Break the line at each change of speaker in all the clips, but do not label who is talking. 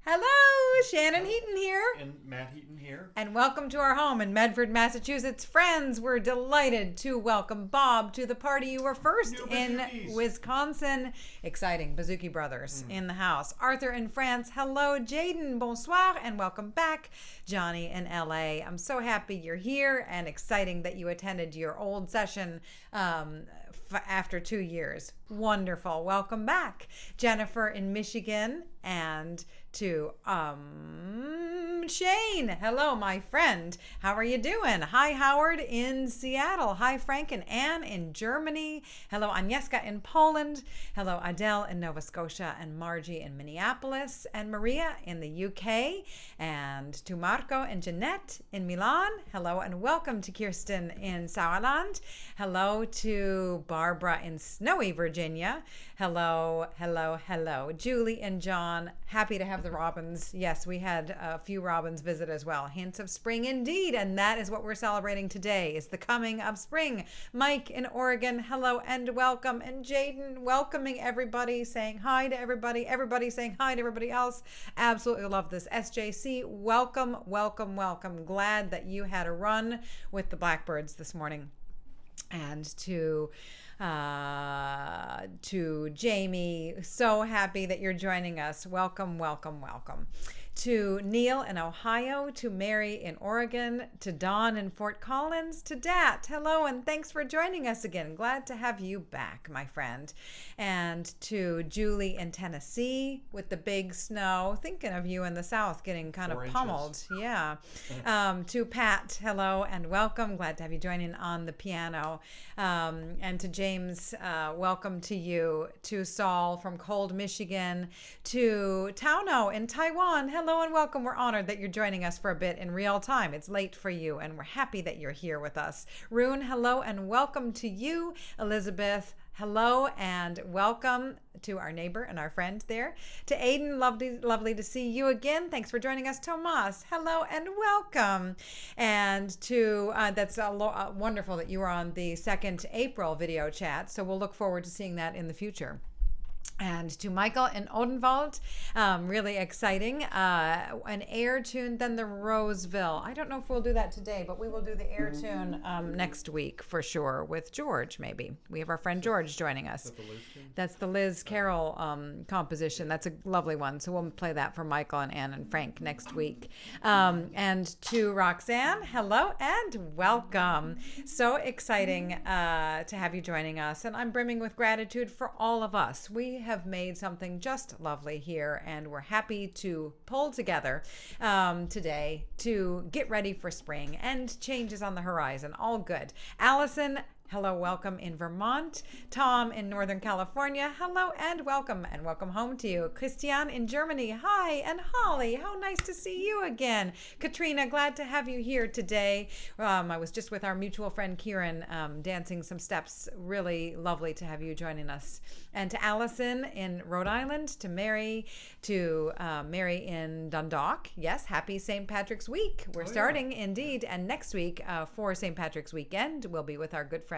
Hello, Shannon Heaton here.
And Matt Heaton here.
And welcome to our home in Medford, Massachusetts. Friends, we're delighted to welcome Bob to the party. You were first in Wisconsin. Exciting. Bazooki Brothers in the house. Arthur in France. Hello, Jaden. Bonsoir and welcome back. Johnny in LA. I'm so happy you're here and exciting that you attended your old session after 2 years. Wonderful. Welcome back. Jennifer in Michigan and to Shane. Hello, my friend. How are you doing? Hi, Howard in Seattle. Hi, Frank and Anne in Germany. Hello, Agnieszka in Poland. Hello, Adele in Nova Scotia and Margie in Minneapolis and Maria in the UK and to Marco and Jeanette in Milan. Hello and welcome to Kirsten in Sauerland. Hello to Barbara in snowy Virginia. Hello, hello, hello. Julie and John, happy to have the robins. Yes, we had a few robins visit as well. Hints of spring indeed, and that is what we're celebrating today, is the coming of spring. Mike in Oregon, hello and welcome. And Jaden welcoming everybody, saying hi to everybody. Everybody saying hi to everybody else. Absolutely love this. SJC, welcome, welcome, welcome. Glad that you had a run with the Blackbirds this morning. And to Jamie, so happy that you're joining us. Welcome, welcome, welcome. To Neil in Ohio, to Mary in Oregon, to Dawn in Fort Collins, to Dat, hello and thanks for joining us again. Glad to have you back, my friend. And to Julie in Tennessee with the big snow, thinking of you in the South getting kind of pummeled. Yeah. To Pat, hello and welcome. Glad to have you joining on the piano. And to James, welcome to you. To Saul from Cold, Michigan. To Tauno in Taiwan, hello and welcome. We're honored that you're joining us for a bit in real time. It's late for you, and we're happy that you're here with us. Rune, hello and welcome to you. Elizabeth, hello and welcome to our neighbor and our friend there. To Aiden, lovely to see you again. Thanks for joining us. Tomas, hello and welcome. And to, that's wonderful that you were on the 2nd April video chat, so we'll look forward to seeing that in the future. And to Michael in Odenwald, really exciting. An air tune, then the Roseville. I don't know if we'll do that today, but we will do the air tune next week for sure with George, maybe. We have our friend George joining us. That's the Liz Carroll composition. That's a lovely one. So we'll play that for Michael and Ann and Frank next week. And to Roxanne, hello and welcome. So exciting to have you joining us. And I'm brimming with gratitude for all of us. We have made something just lovely here, and we're happy to pull together today to get ready for spring and changes on the horizon. All good. Allison, hello, welcome in Vermont. Tom in Northern California, hello and welcome home to you. Christian in Germany, hi. And Holly, how nice to see you again. Katrina, glad to have you here today. I was just with our mutual friend Kieran dancing some steps. Really lovely to have you joining us. And to Allison in Rhode Island, to Mary in Dundalk. Yes, happy St. Patrick's Week. We're starting indeed. And next week for St. Patrick's weekend, we'll be with our good friend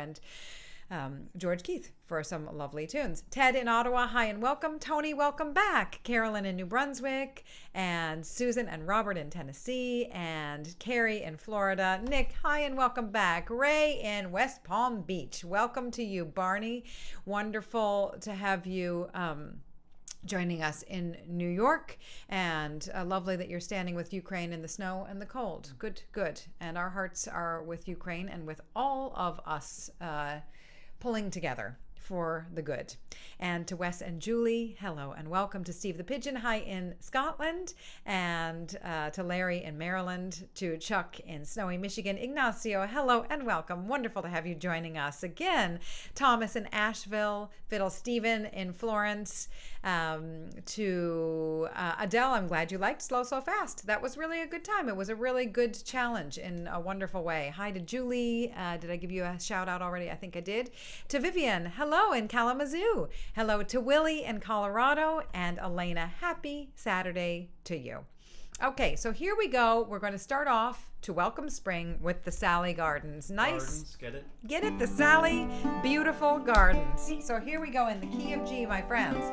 George Keith for some lovely tunes. Ted in Ottawa, hi and welcome. Tony, welcome back. Carolyn in New Brunswick, and Susan and Robert in Tennessee, and Carrie in Florida. Nick, hi and welcome back. Ray in West Palm Beach, welcome to you. Barney, wonderful to have you joining us in New York, and lovely that you're standing with Ukraine in the snow and the cold. Good, good. And our hearts are with Ukraine and with all of us pulling together for the good. And to Wes and Julie, hello and welcome. To Steve the Pigeon, hi in Scotland, and to Larry in Maryland, to Chuck in snowy Michigan. Ignacio, hello and welcome. Wonderful to have you joining us again. Thomas in Asheville, Fiddle Stephen in Florence, to Adele, I'm glad you liked Slow So Fast. That was really a good time. It was a really good challenge in a wonderful way. Hi to Julie. Did I give you a shout out already? I think I did. To Vivian, hello in Kalamazoo. Hello to Willie in Colorado, and Elena, happy Saturday to you. Okay, so here we go. We're going to start off to welcome spring with the Sally Gardens. Nice.
Gardens, get it?
Get it? The Sally Beautiful Gardens. So here we go in the key of G, my friends.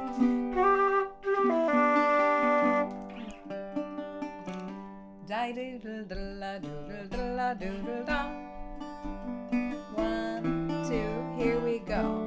Di-doodle-doodle-doodle-doodle-da. 1, 2, here we go.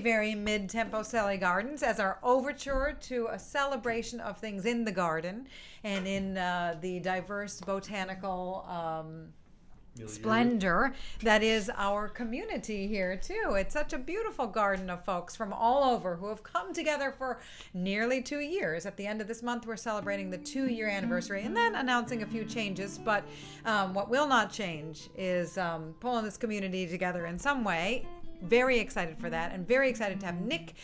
Very mid-tempo Sally Gardens as our overture to a celebration of things in the garden and in the diverse botanical splendor that is our community here too. It's such a beautiful garden of folks from all over who have come together for nearly 2 years. At the end of this month, we're celebrating the 2-year anniversary and then announcing a few changes. But what will not change is pulling this community together in some way. Very excited for that, and very excited to have Nick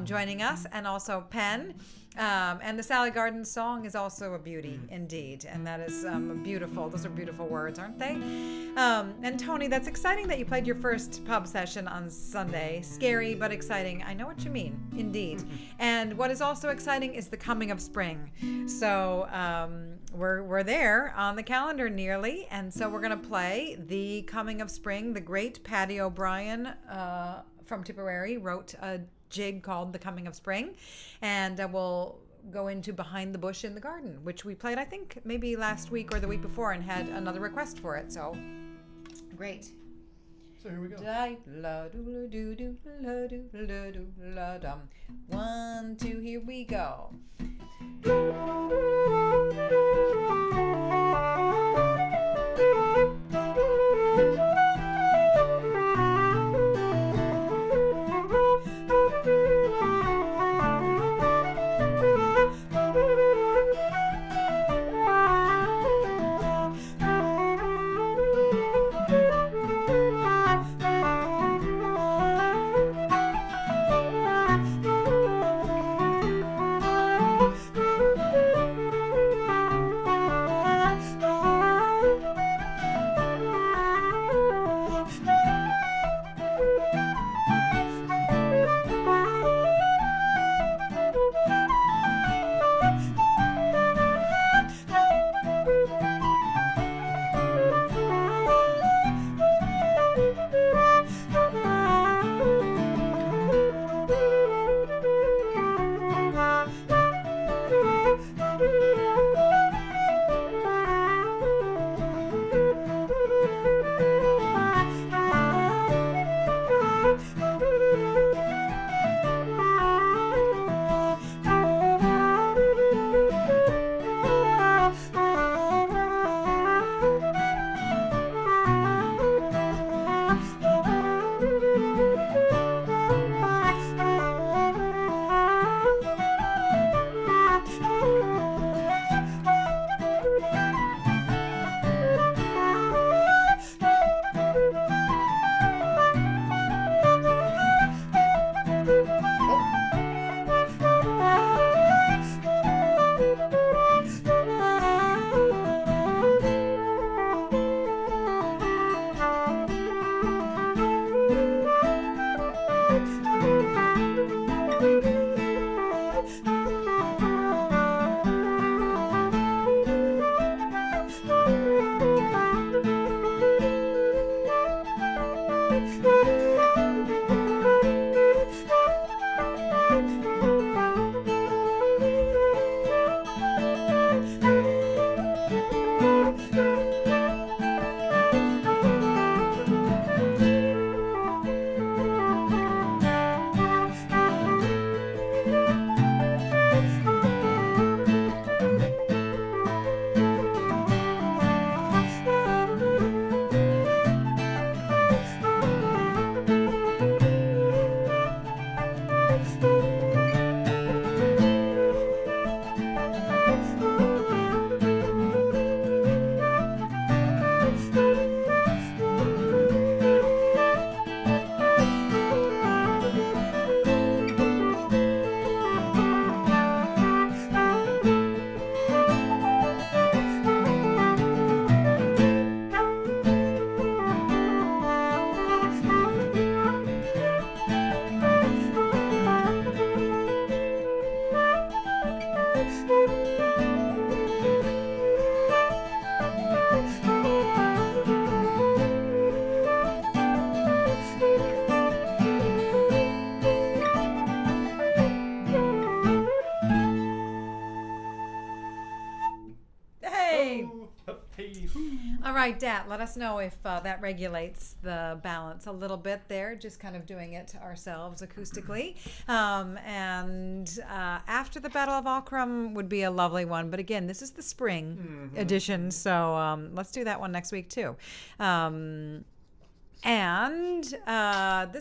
joining us, and also Penn. And the Sally Gardens song is also a beauty indeed, and that is beautiful. Those are beautiful words, aren't they? And Tony, that's exciting that you played your first pub session on Sunday. Scary but exciting. I know what you mean, indeed. And what is also exciting is the coming of spring. So we're there on the calendar nearly, and so we're gonna play the coming of spring. The great Patty O'Brien from Tipperary wrote a jig called The Coming of Spring, and we'll go into Behind the Bush in the Garden, which we played I think maybe last week or the week before and had another request for it, so great.
So here we go.
1, 2, here we go. All right, Dat, let us know if that regulates the balance a little bit there, just kind of doing it ourselves acoustically. After the Battle of Alcrum would be a lovely one. But again, this is the spring edition, so let's do that one next week too. This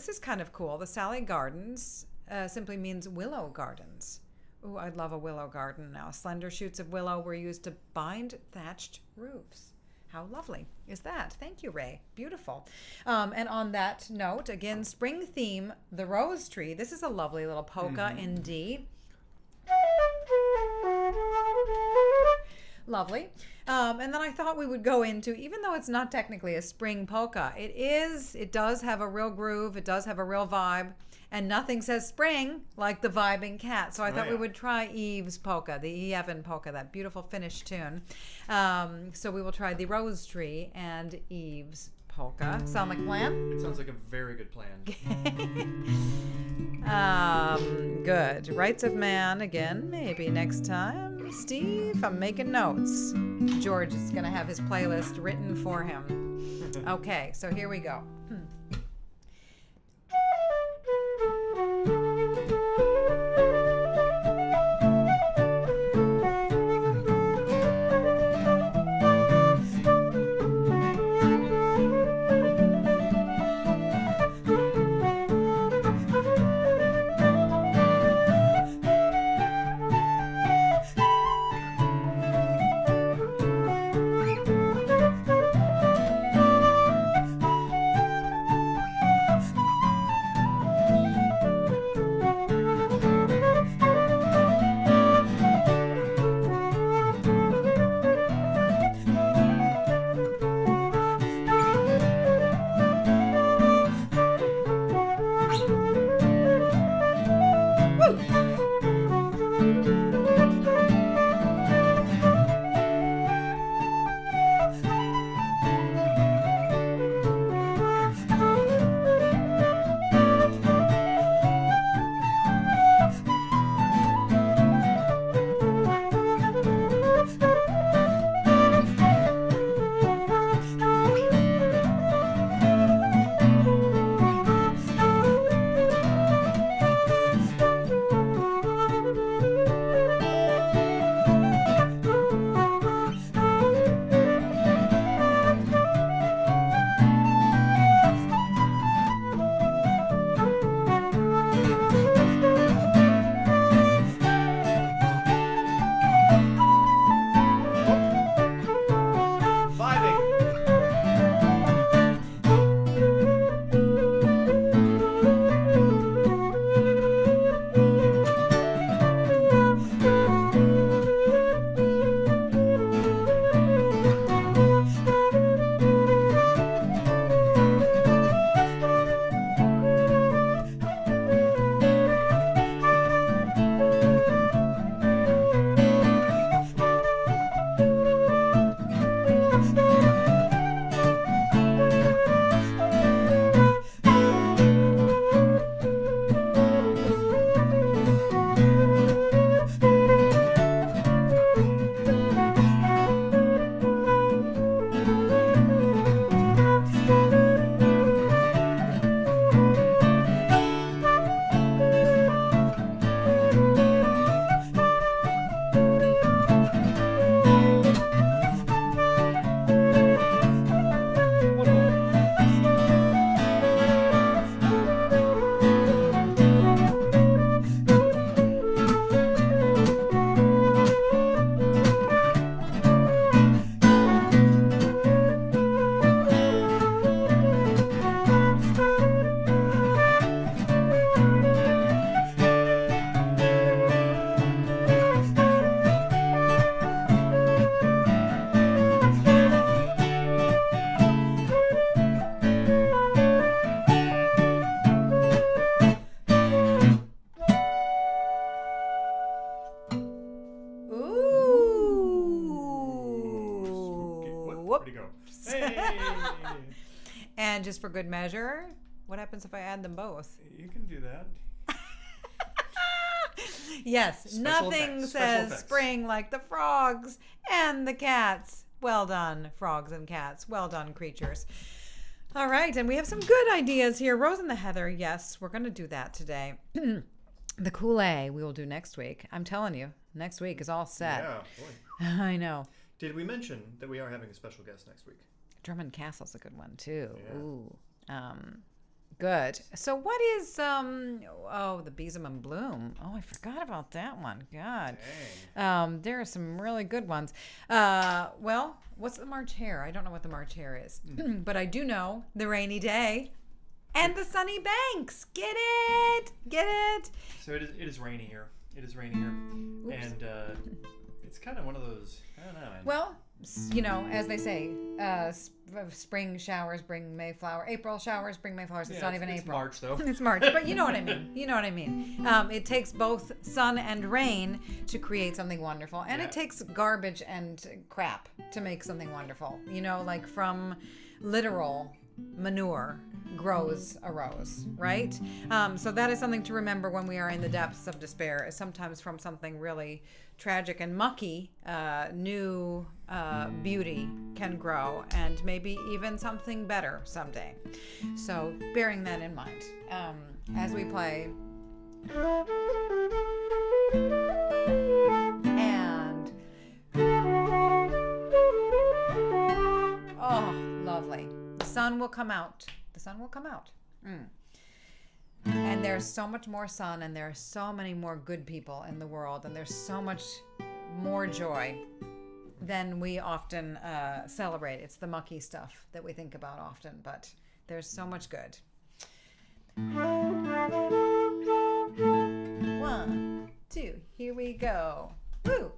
is kind of cool. The Sally Gardens simply means willow gardens. Ooh, I'd love a willow garden now. Slender shoots of willow were used to bind thatched roofs. How lovely is that? Thank you, Ray. Beautiful. And on that note, again, spring theme, the rose tree. This is a lovely little polka in D. Lovely. And then I thought we would go into, even though it's not technically a spring polka, it does have a real groove, it does have a real vibe, and nothing says spring like the vibing cat. So I thought we would try Eve's polka, the E. Evan polka, that beautiful Finnish tune. So we will try the Rose Tree and Eve's polka. Sound like a plan?
It sounds like a very good plan.
Good. Rights of Man again, maybe next time. Steve, I'm making notes. George is going to have his playlist written for him. Okay, so here we go. And just for good measure, what happens if I add them both?
You can do that.
Yes,
Special
nothing
effects,
says spring like the frogs and the cats Well done, frogs and cats. Well done, creatures. All right, and we have some good ideas here. Rose and the Heather, yes, we're going to do that today. The Kool-Aid we will do next week. I'm telling you, next week is all set.
Yeah, boy.
I know.
Did we mention that we are having a special guest next week?
Drummond Castle's a good one, too.
Yeah.
Ooh. Good. So what is the Besom and Bloom? Oh, I forgot about that one. God.
Dang.
There are some really good ones. Well, what's the March Hare? I don't know what the March Hare is, but I do know the Rainy Day and the Sunny Banks. Get it? Get it?
So it is rainy here. It is rainy here.
Oops.
And it's kind of one of those, I don't know.
Well, you know, as they say, spring showers bring Mayflower. April showers bring Mayflowers. It's not even
it's
April.
March, though.
It's March, but you know what I mean. You know what I mean. It takes both sun and rain to create something wonderful, and
Yeah.
it takes garbage and crap to make something wonderful. You know, like from literal manure grows a rose, right? So that is something to remember when we are in the depths of despair. Is sometimes from something really tragic and mucky, new beauty can grow, and maybe even something better someday. So bearing that in mind, as we play. And oh, lovely. The sun will come out. The sun will come out. And there's so much more sun, and there are so many more good people in the world, and there's so much more joy than we often celebrate. It's the mucky stuff that we think about often, but there's so much good. 1, 2, here we go. Woo!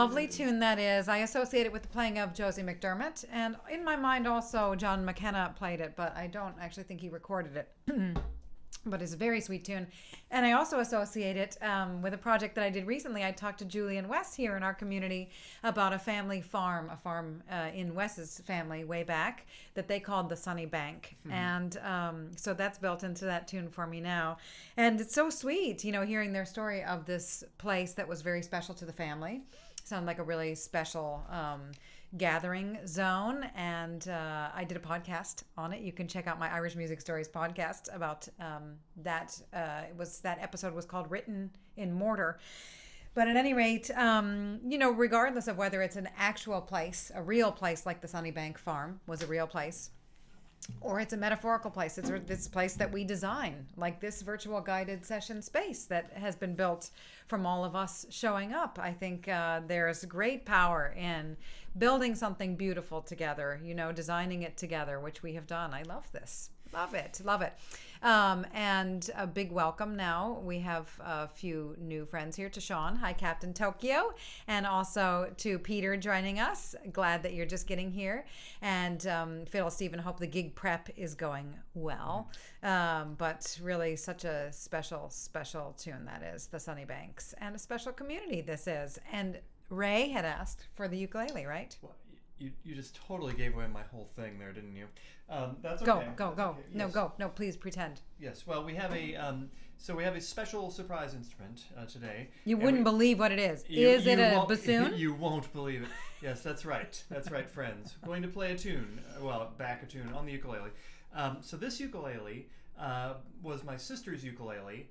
lovely tune that is. I associate it with the playing of Josie McDermott, and in my mind also John McKenna played it, but I don't actually think he recorded it. But it's a very sweet tune. And I also associate it with a project that I did recently. I talked to Julian West here in our community about a family farm, in Wes's family way back that they called the Sunny Bank. And so that's built into that tune for me now. And it's so sweet, hearing their story of this place that was very special to the family. Sounded like a really special gathering zone, and I did a podcast on it. You can check out my Irish Music Stories podcast about that. That episode was called Written in Mortar. But at any rate, regardless of whether it's an actual place, a real place like the Sunnybank Farm was a real place, or it's a metaphorical place. It's this place that we design, like this virtual guided session space that has been built from all of us showing up. I think there's great power in building something beautiful together, designing it together, which we have done. I love this. Love it. Love it. And a big welcome now. We have a few new friends here to Sean. Hi, Captain Tokyo. And also to Peter joining us. Glad that you're just getting here. And Phil, Stephen, hope the gig prep is going well. But really such a special, special tune that is, the Sunny Banks. And a special community this is. And Ray had asked for the ukulele, right?
Well, you just totally gave away my whole thing there, didn't you? That's okay.
Go.
Okay.
No,
Yes.
go. No, please pretend.
Yes. Well, we have a special surprise instrument today.
You wouldn't believe what it is. Is it a bassoon?
You won't believe it. Yes, that's right. That's right, friends. Going to play a tune. Back a tune on the ukulele. So this ukulele was my sister's ukulele,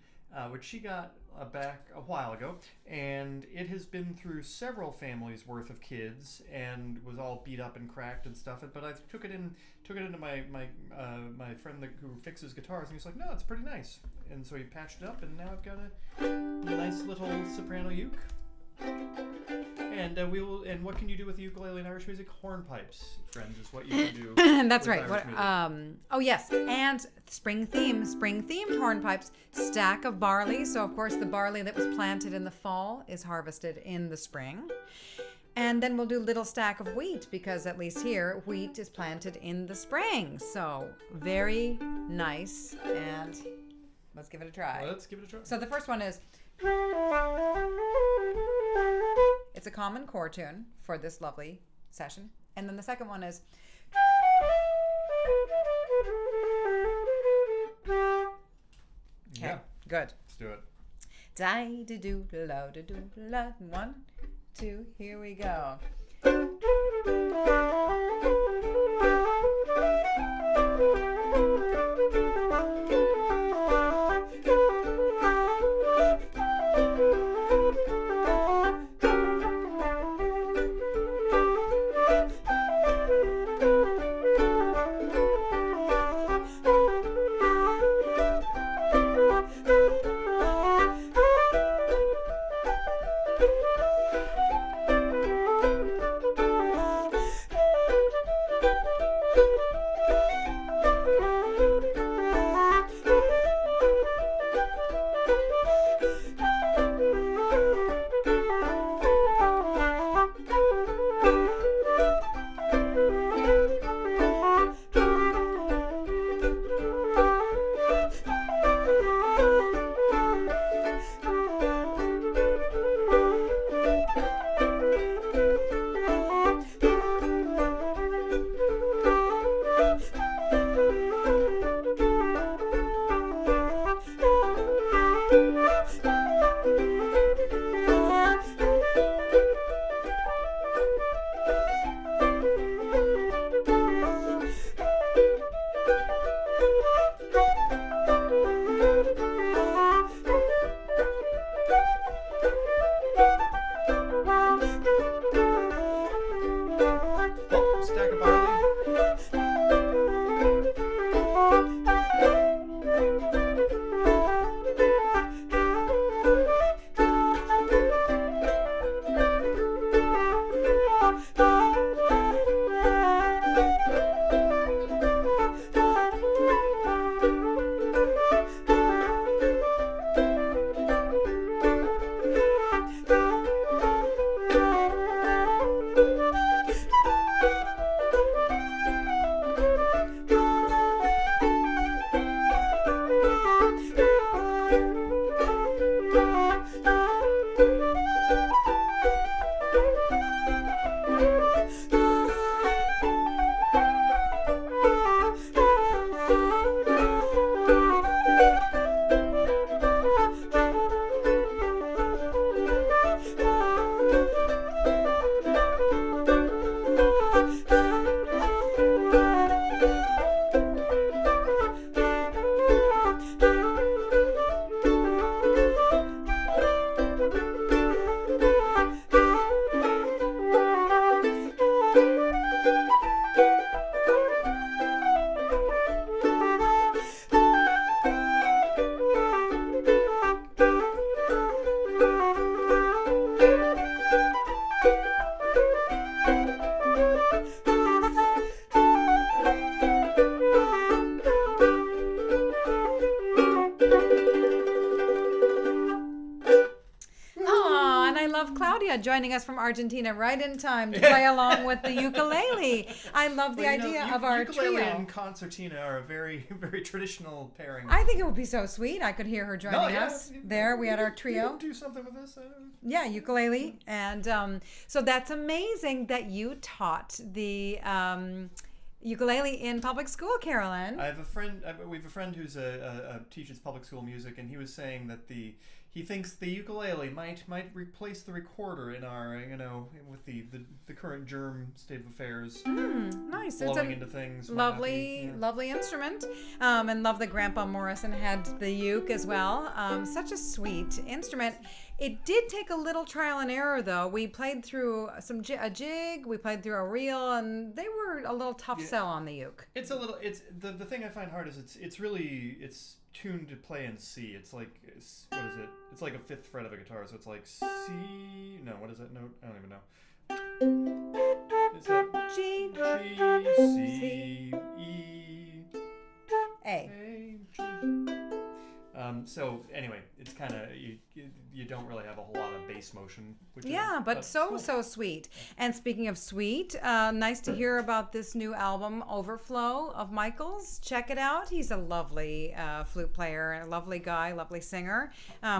which she got back a while ago, and it has been through several families worth of kids and was all beat up and cracked and stuff. But I took it into my friend who fixes guitars, and he's like, "No, it's pretty nice." And so he patched it up, and now I've got a nice little soprano uke. And and what can you do with the ukulele in Irish music? Hornpipes, friends, is what you can do.
That's
with
right.
Irish music.
Oh yes, and spring themed hornpipes, stack of barley. So of course the barley that was planted in the fall is harvested in the spring. And then we'll do little stack of wheat, because at least here wheat is planted in the spring. So very nice, and let's give it a try.
Let's give it a try.
So the first one is, it's a common chord tune for this lovely session. And then the second one is, okay,
Yeah.
good.
Let's do it.
Da-do-do-la-do-do-la. 1, 2, here we go.
Stack of barley.
Natalia joining us from Argentina right in time to play along with the ukulele. I love the idea of our
ukulele
trio.
and concertina are a very, very traditional pairing.
I think it would be so sweet. I could hear her joining
yeah.
us. There, we had our trio.
Do something with this.
Yeah, ukulele. And so that's amazing that you taught the ukulele in public school, Carolyn.
I have a friend. We have a friend who's teaches public school music, and he was saying that he thinks the ukulele might replace the recorder in our, with the current germ state of affairs.
Nice.
Blowing into things.
Lovely instrument. And love that Grandpa Morrison had the uke as well. Such a sweet instrument. It did take a little trial and error, though. We played through a jig, we played through a reel, and they were a little tough sell on the uke.
It's the thing I find hard is it's tuned to play in C. It's like, what is it? It's like a fifth fret of a guitar, so it's like C. No, what is that note? I don't even know. Is that
G,
C, E,
A.
G. So anyway, it's kind of you don't really have a whole lot of bass motion.
But so sweet. And speaking of sweet, nice to hear about this new album, Overflow, of Michael's. Check it out. He's a lovely flute player, and a lovely guy, lovely singer.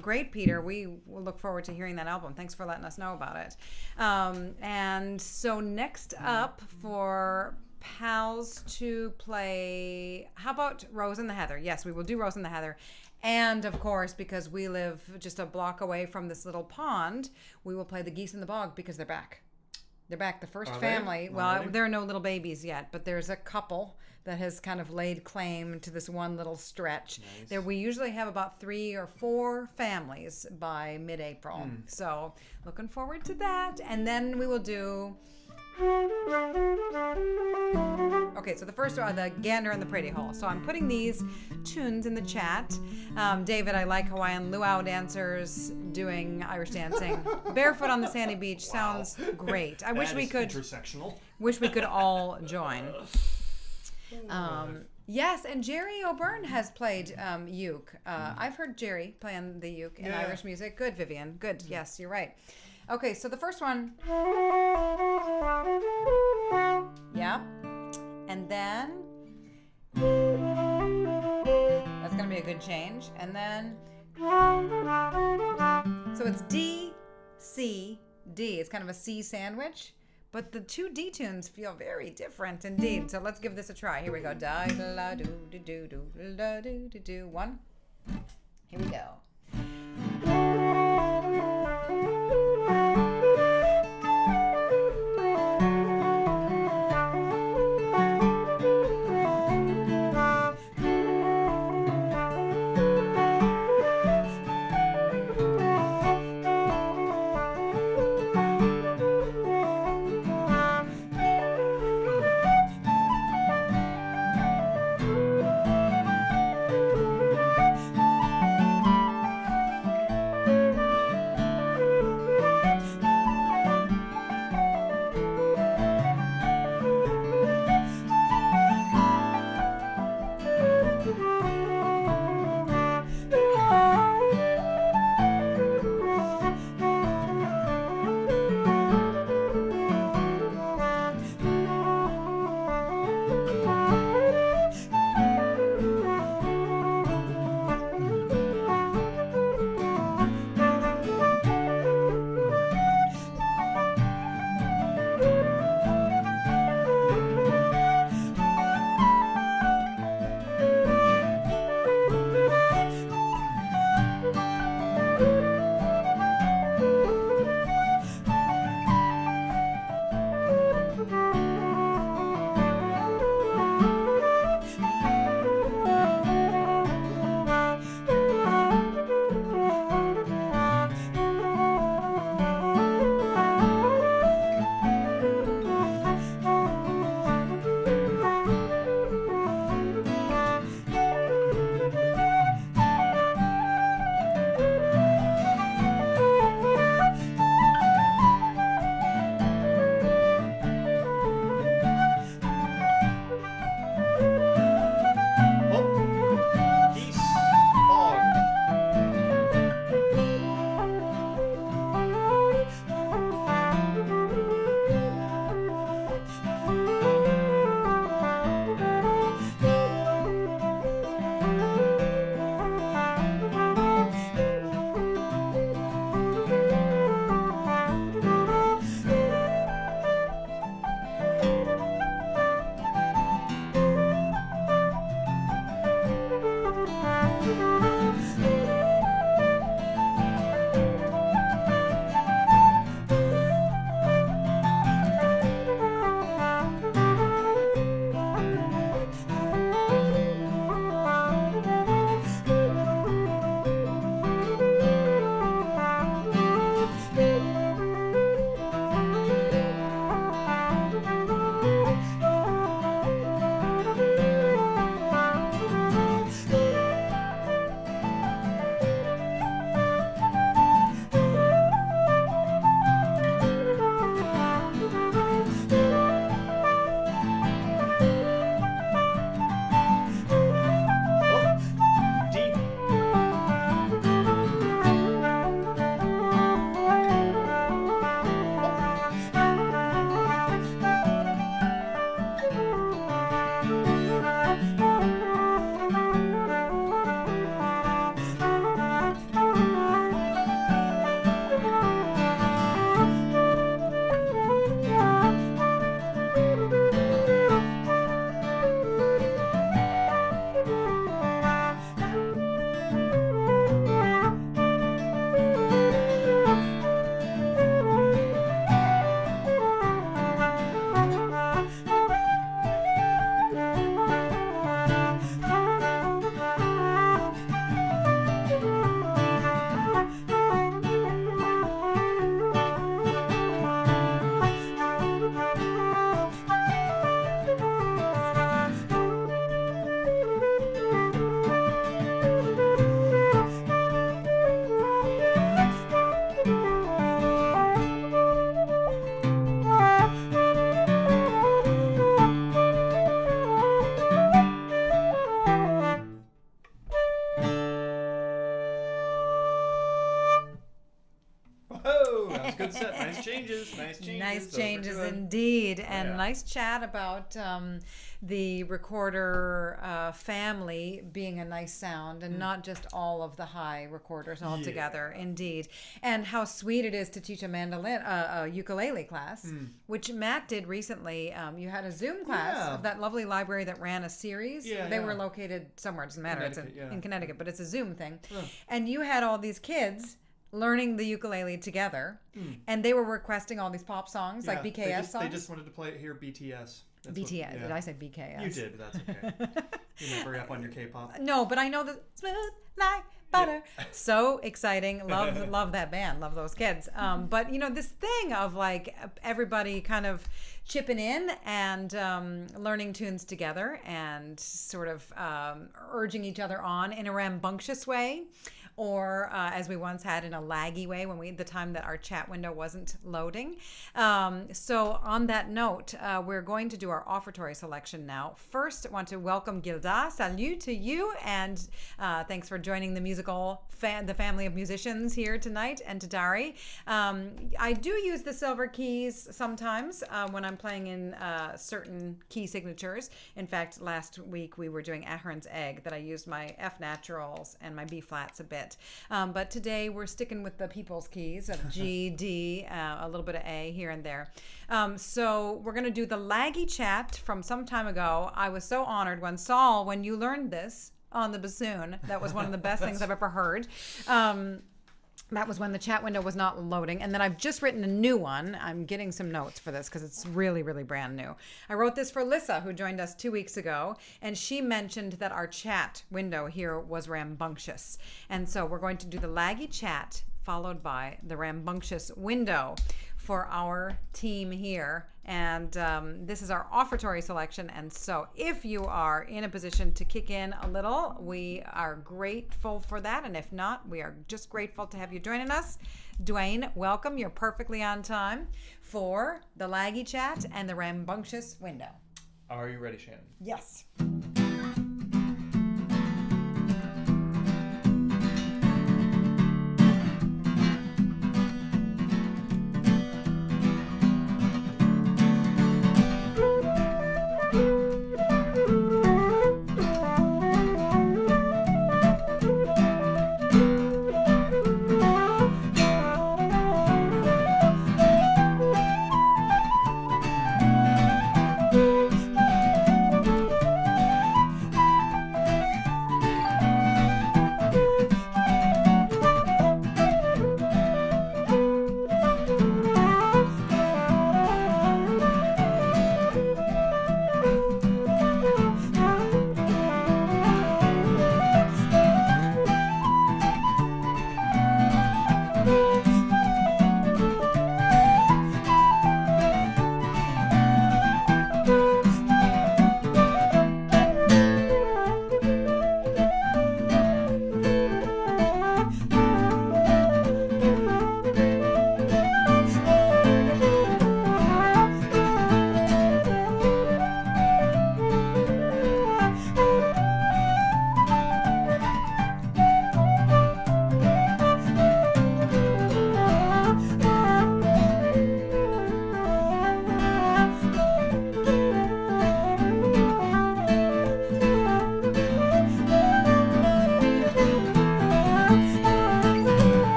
Great, Peter. We will look forward to hearing that album. Thanks for letting us know about it. And so next up for pals to play, how about Rose and the Heather? Yes, we will do Rose and the Heather. And of course, because we live just a block away from this little pond, we will play the Geese in the Bog because they're back. They're back, the first family. Well, there are no little babies yet, but there's a couple that has kind of laid claim to this one little stretch.
Nice.
There, we usually have about 3 or 4 families by mid-April. So looking forward to that. And then we will do... Okay, so the first are the Gander and the Pratie Hole. So I'm putting these tunes in the chat. David, I like Hawaiian luau dancers doing Irish dancing. Barefoot on the sandy beach sounds great. I wish we could.
Intersectional.
Wish we could all join. Yes, and Jerry O'Byrne has played uke. I've heard Jerry playing the uke in Irish music. Good, Vivian. Good. Yes, you're right. Okay, so the first one. Yeah. And then that's going to be a good change. And then so it's D, C, D. It's kind of a C sandwich. But the 2 D tunes feel very different indeed. So let's give this a try. Here we go. Da da do do do do da do do do. 1. Here we go. changes
good.
indeed. And
yeah.
nice chat about the recorder family being a nice sound and not just all of the high recorders all together. Indeed. And how sweet it is to teach a mandolin, a ukulele class, which Matt did recently. You had a Zoom class of that lovely library that ran a series. They were located somewhere, it doesn't matter. It's in Connecticut, but it's a Zoom thing. And you had all these kids learning the ukulele together, and they were requesting all these pop songs, like BKS songs.
They just wanted to play hear BTS. That's
BTS. Did I say BKS?
You did, but that's okay. You never up on your K-pop.
No, but I know that smooth like butter. So exciting. Love that band. Love those kids. But this thing of like everybody kind of chipping in and learning tunes together and sort of urging each other on in a rambunctious way. Or as we once had in a laggy way the time that our chat window wasn't loading. So on that note, we're going to do our offertory selection now. First, I want to welcome Gilda. Salut to you, and thanks for joining the the family of musicians here tonight, and to Dari. I do use the silver keys sometimes when I'm playing in certain key signatures. In fact, last week we were doing Ahern's Egg that I used my F naturals and my B flats a bit. But today we're sticking with the people's keys of G, D, a little bit of A here and there. So we're going to do the laggy chat from some time ago. I was so honored when you learned this on the bassoon. That was one of the best things I've ever heard. That was when the chat window was not loading. And then I've just written a new one. I'm getting some notes for this because it's really, really brand new. I wrote this for Lissa, who joined us 2 weeks ago. And she mentioned that our chat window here was rambunctious. And so we're going to do the laggy chat followed by the rambunctious window for our team here. And this is our offertory selection. And so if you are in a position to kick in a little, we are grateful for that. And if not, we are just grateful to have you joining us. Dwayne, welcome. You're perfectly on time for the laggy chat and the rambunctious window.
Are you ready, Shannon?
Yes.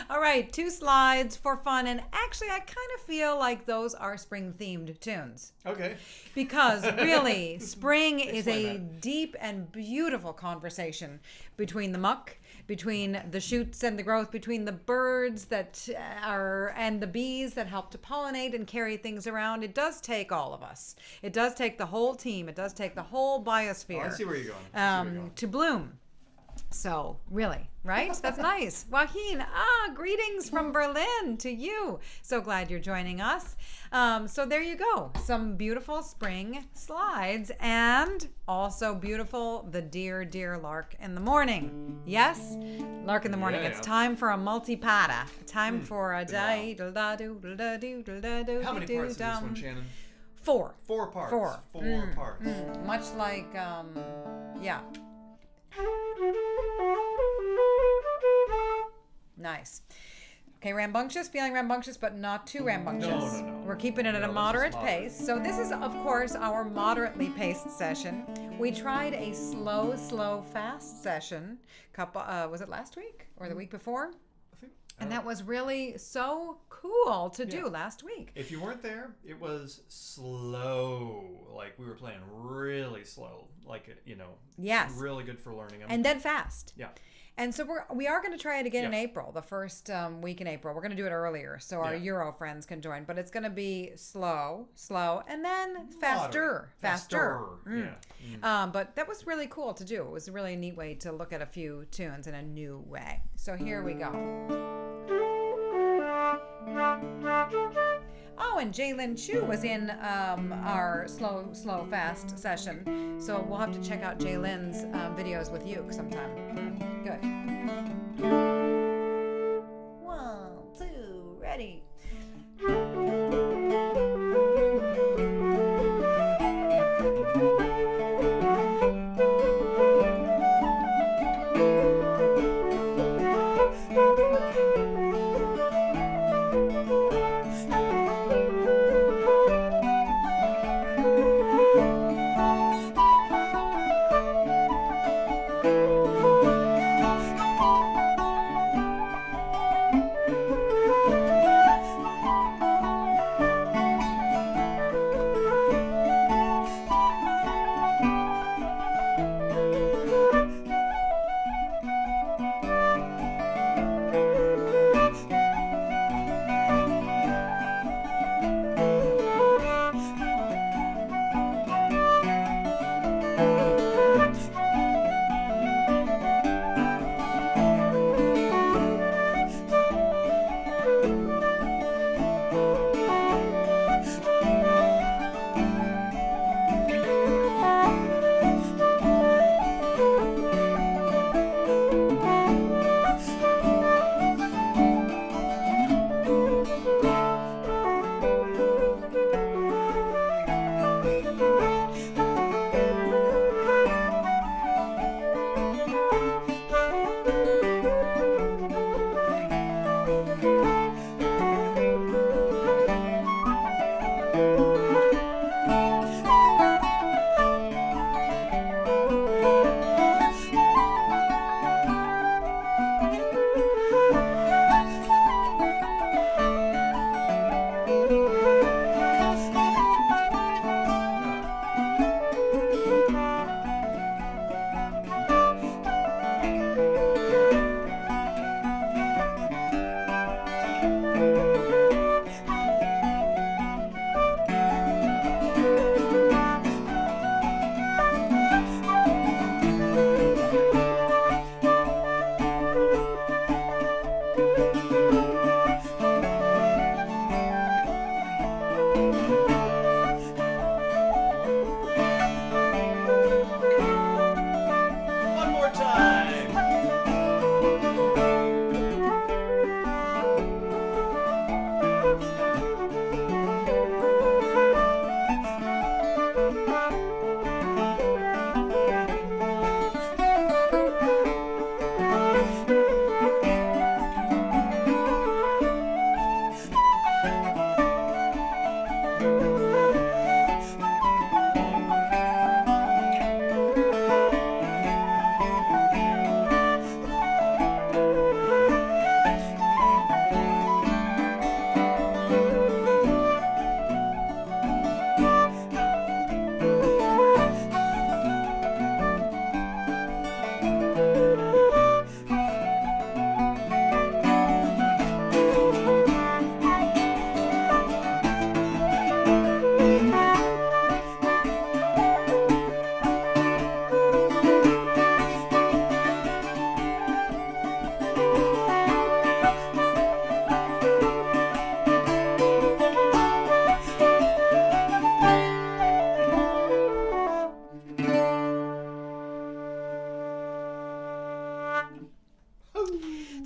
All right, 2 slides for fun. And actually, I kind of feel like those are spring-themed tunes.
Okay.
Because really, spring is
Explain
a
that.
deep and beautiful conversation between the muck, between the shoots and the growth, between the birds that are and the bees that help to pollinate and carry things around. It does take all of us. It does take the whole team. It does take the whole biosphere.
Oh, I see where you're going. I see where you're going.
To bloom. So, really, right? That's nice. Joaquin, greetings from Berlin to you. So glad you're joining us. So there you go. Some beautiful spring slides and also beautiful the dear, dear lark in the morning. Yes? Lark in the morning.
Yeah.
It's time for a multi-pata. Time for a
Been a
da da do da do da do.
How many parts is this one, Shannon?
4.
4 parts.
Four.
4 parts.
Much like, yeah. Nice. Okay, rambunctious, feeling rambunctious, but not too rambunctious.
No.
We're keeping it at
No,
a
this is
moderate
moderate.
pace. So this is, of course, our moderately paced session. We tried a slow, fast session. Was it last week or the week before?
I think,
And that was really so cool to do last week.
if you weren't there, it was slow. Like we were playing really slow. Like,
Yes.
really good for learning them.
And then fast.
Yeah.
And so we are going to try it again in
Yeah.
April, the first week in April. We're going to do it earlier so our
Yeah.
Euro friends can join. But it's going to be slow, and then faster.
Yeah.
But that was really cool to do. It was a really neat way to look at a few tunes in a new way. So here we go. Oh, and Jaylin Chu was in our slow, fast session. So we'll have to check out Jaylin's videos with you sometime. Good. 1, 2, ready.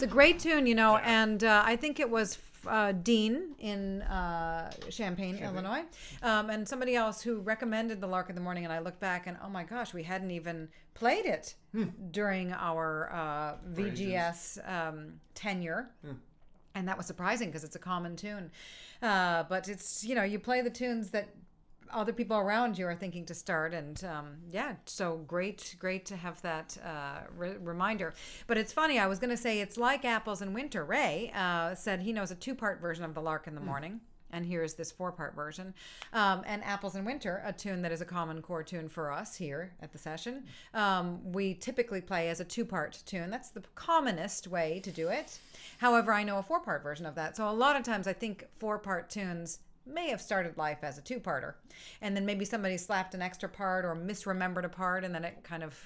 a great tune, and I think it was Dean in Champaign, Illinois, and somebody else who recommended the Lark in the Morning, and I looked back and oh my gosh, we hadn't even played it during our VGS tenure. And that was surprising because it's a common tune. But it's, you play the tunes that other people around you are thinking to start. And so great to have that reminder. But it's funny, I was going to say it's like Apples in Winter. Ray said he knows a 2-part version of the Lark in the Morning. And here's this 4-part version. And Apples in Winter, a tune that is a common core tune for us here at the session. We typically play as a 2-part tune. That's the commonest way to do it. However, I know a 4-part version of that. So a lot of times I think 4-part tunes may have started life as a 2-parter. And then maybe somebody slapped an extra part or misremembered a part, and then it kind of,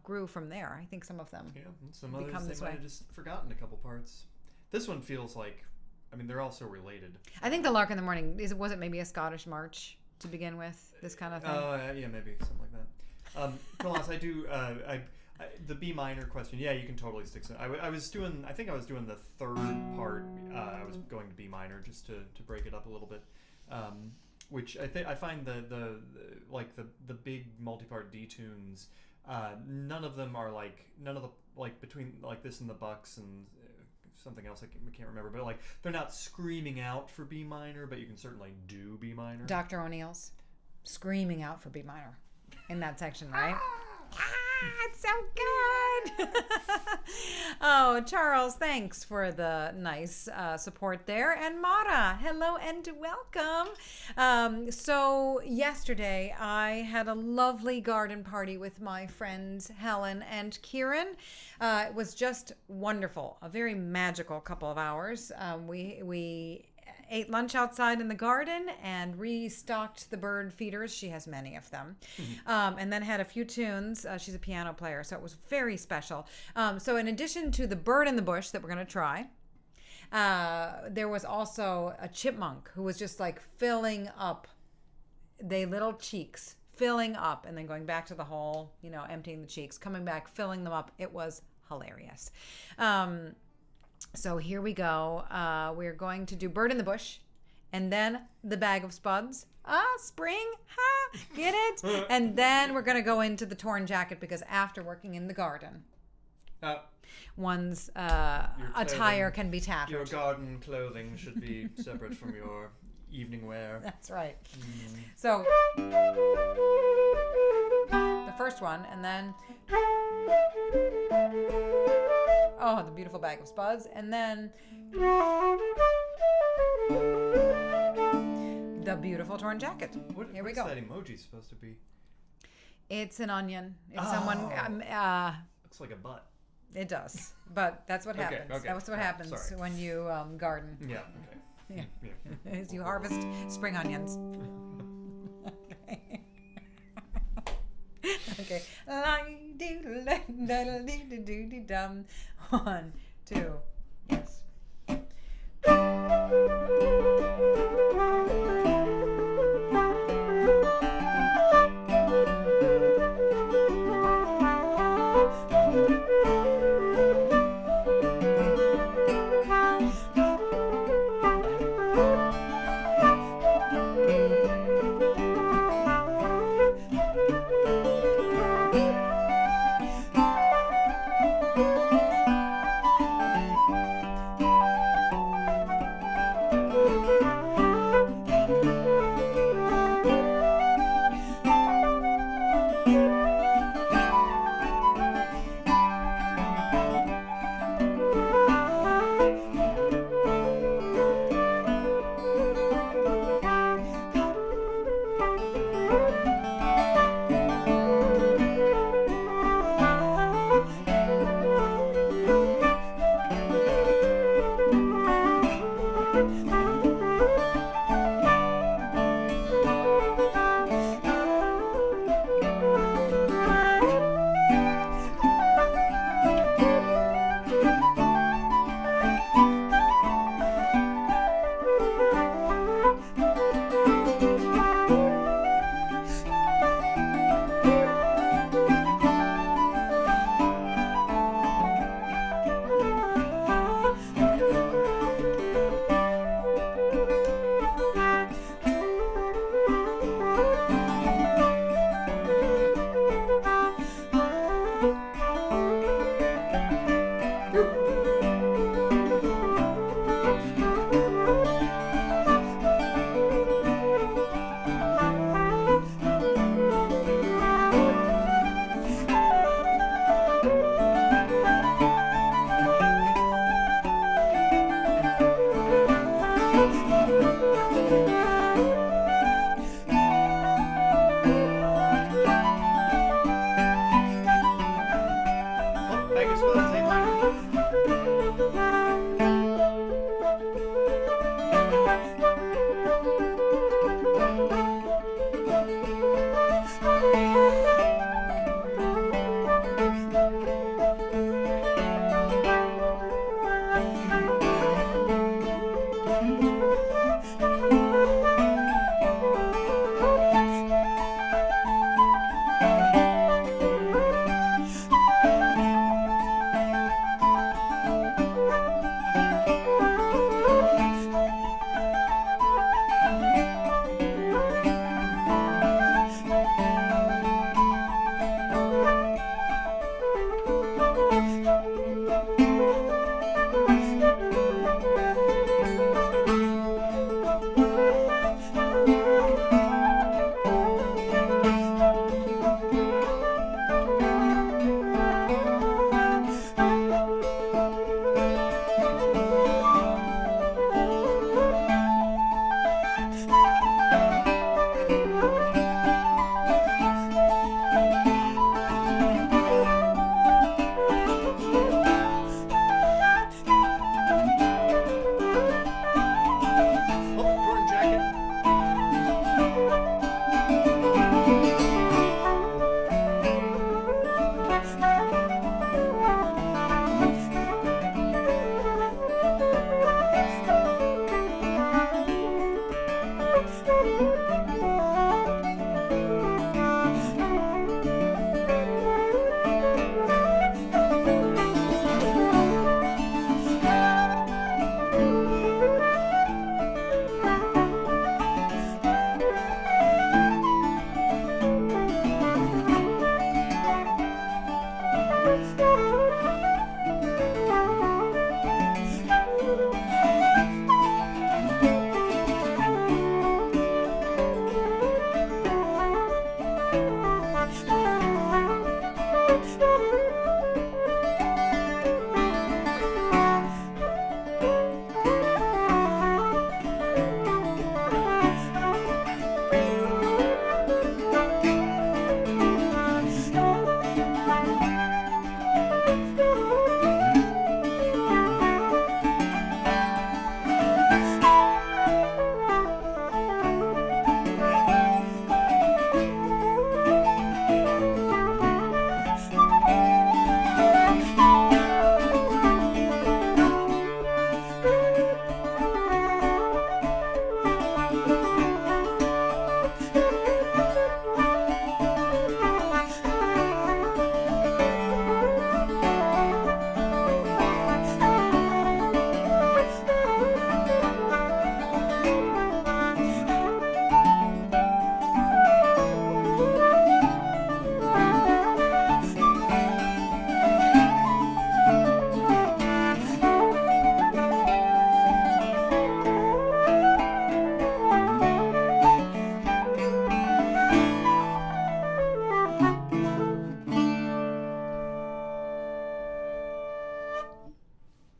grew from there. I think some of them
some others, they might have just forgotten a couple parts. This one feels like, they're all so related.
I think the Lark in the Morning, was it maybe a Scottish march to begin with, this kind of thing?
Yeah, maybe, something like that. Polkas, I do, the B minor question, you can totally stick to it. I think I was doing the 3rd part. I was going to B minor just to break it up a little bit. Which I find the big multi-part D tunes, none of the between like this and the Bucks and something else I can't remember, but they're not screaming out for B minor, but you can certainly do B minor.
Dr. O'Neill's screaming out for B minor in that section, right? It's so good. Oh, Charles, thanks for the nice support there. And Mara, hello and welcome. So yesterday I had a lovely garden party with my friends Helen and Kieran. It was just wonderful. A very magical couple of hours. We ate lunch outside in the garden and restocked the bird feeders. She has many of them. And then had a few tunes. She's a piano player, so it was very special. So in addition to the bird in the bush that we're going to try, there was also a chipmunk who was just filling up the little cheeks, filling up, and then going back to the hole, emptying the cheeks, coming back, filling them up. It was hilarious. So here we go. We're going to do Bird in the Bush, and then the Bag of Spuds. Spring, get it? And then we're going to go into the Torn Jacket, because after working in the garden, one's attire can be tattered.
Your garden clothing should be separate from your evening wear.
That's right. So the first one, and then the beautiful Bag of Spuds, and then the beautiful Torn Jacket. Here we go.
What's that emoji supposed to be?
It's an onion. If someone
looks like a butt.
It does, but that's what happens.
Okay.
That's what happens when you garden.
Yeah. Okay.
Yeah. As you harvest spring onions. Okay. Okay. 1, 2, yes.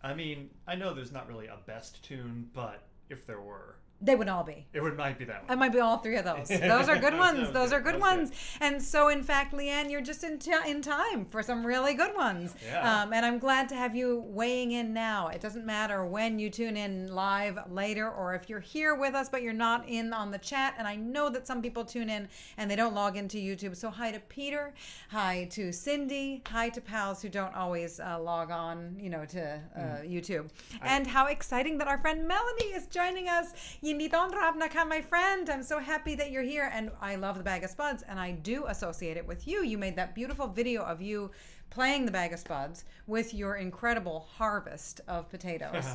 I mean, I know there's not really a best tune, but if there were,
They would all be.
might be that one.
It might be all three of those. Those are good ones. Those are good ones.
Good.
And so, in fact, Leanne, you're just in time for some really good ones.
Yeah.
And I'm glad to have you weighing in now. It doesn't matter when you tune in live later or if you're here with us, but you're not in on the chat. And I know that some people tune in and they don't log into YouTube. So hi to Peter. Hi to Cindy. Hi to pals who don't always log on, to YouTube. And how exciting that our friend Melanie is joining us. Yindidon Rabnaka, my friend. I'm so happy that you're here. And I love the Bag of Spuds, and I do associate it with you. You made that beautiful video of you playing the Bag of Spuds with your incredible harvest of potatoes.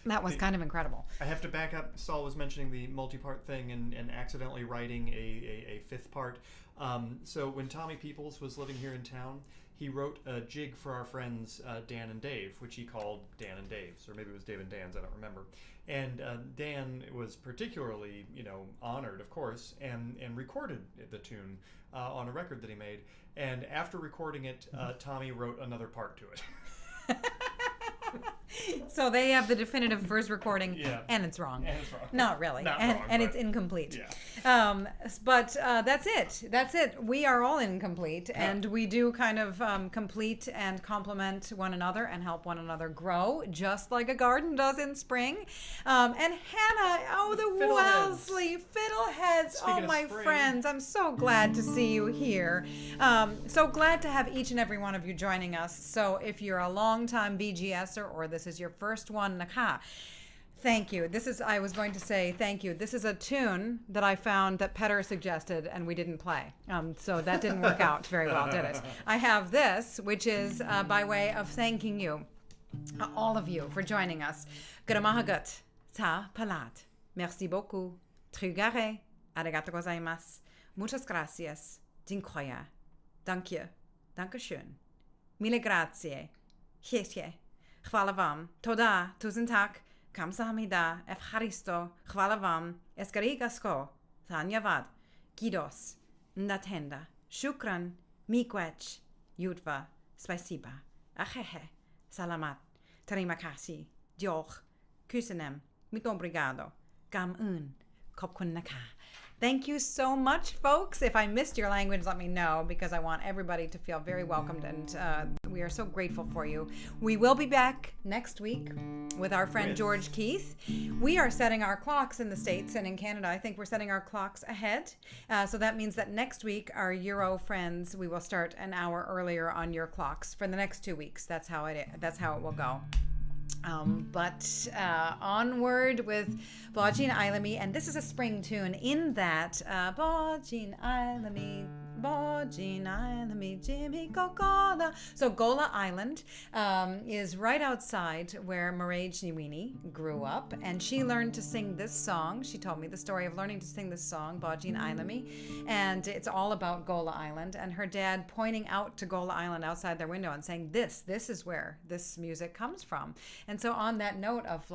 That was kind of incredible.
I have to back up. Saul was mentioning the multi-part thing and accidentally writing a fifth part. So when Tommy Peoples was living here in town, he wrote a jig for our friends Dan and Dave, which he called Dan and Dave's, or maybe it was Dave and Dan's, I don't remember. And Dan was particularly, honored, of course, and recorded the tune on a record that he made. And after recording it, Tommy wrote another part to it.
So they have the definitive verse recording,
Yeah.
and it's wrong.
And it's wrong.
Not really.
Not
and
wrong,
and
but-
it's incomplete.
Yeah.
But that's it. That's it. We are all incomplete,
Yeah.
and we do kind of complete and complement one another and help one another grow, just like a garden does in spring. And Hannah, the
Fiddleheads.
Wellesley Fiddleheads.
Speaking of
my
spring.
friends, I'm so glad to see you here. So glad to have each and every one of you joining us. So if you're a longtime BGSer or this is your first one, naka, thank you. I was going to say thank you. This is a tune that I found that Petter suggested and we didn't play. So that didn't work out very well, did it? I have this, which is by way of thanking you, all of you, for joining us. Gramahagat ta palat. Merci beaucoup. Trugare. Arigato gozaimasu. Muchas gracias. Dziękuję. Danke. Dankeschön. Mille grazie. Chiecie. Chwala wam. Toda. Tusen tak. Kamsahamida. Efcharisto. Chwala wam. Escarigasko. Thanyavad. Gidos. Ndatenda. Shukran. Miigwech. Yudva. Spasiba. Achehe. Salamat. Terima kasih. Diolch. Kusanem. Muito obrigado. Gam-un. Khobkun naka. Thank you so much, folks. If I missed your language, let me know, because I want everybody to feel very welcomed, and we are so grateful for you. We will be back next week with our friend George Keith. We are setting our clocks in the States and in Canada. I think we're setting our clocks ahead. So that means that next week, our Euro friends, we will start an hour earlier on your clocks for the next 2 weeks. That's how it will go. But onward with Báidín Fheilimí, and this is a spring tune in that Báidín Fheilimí, Báidín Fheilimí, Jimmy Gola. So Gola Island is right outside where Mairead Niwini grew up, and she learned to sing this song. She told me the story of learning to sing this song, Báidín Fheilimí, and it's all about Gola Island, and her dad pointing out to Gola Island outside their window and saying, this is where this music comes from. And so on that note of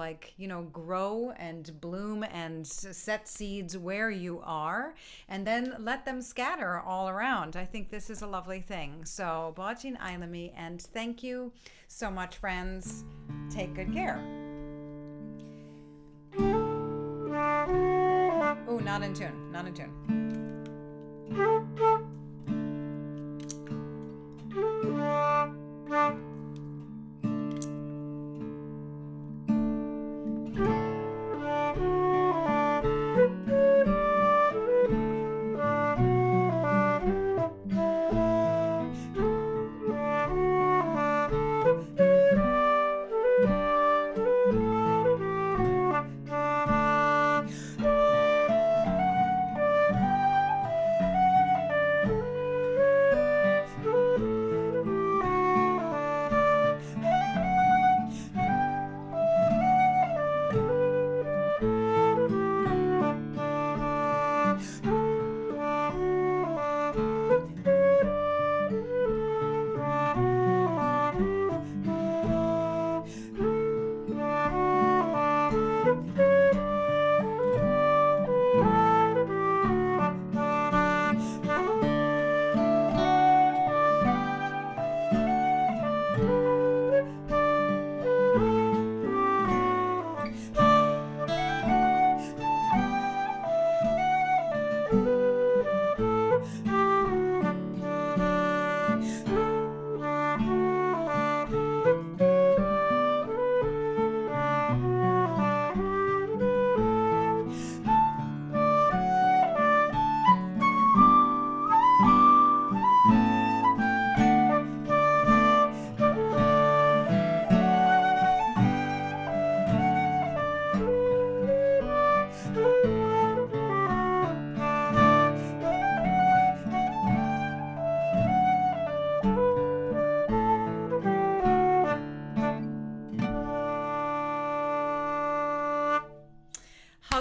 grow and bloom and set seeds where you are and then let them scatter all around. I think this is a lovely thing. So Báidín Fheilimí, and thank you so much, friends. Take good care. Oh, not in tune. Not in tune.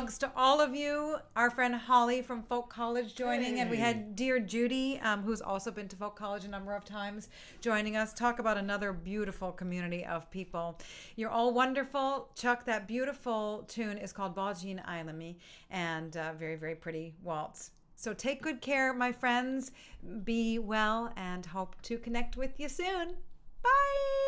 hugs to all of you. Our friend Holly from Folk College joining, and we had dear Judy, who's also been to Folk College a number of times, joining us. Talk about another beautiful community of people. You're all wonderful. Chuck, that beautiful tune is called Báidín, Fheilimí, and very, very pretty waltz. So take good care, my friends. Be well, and hope to connect with you soon. Bye.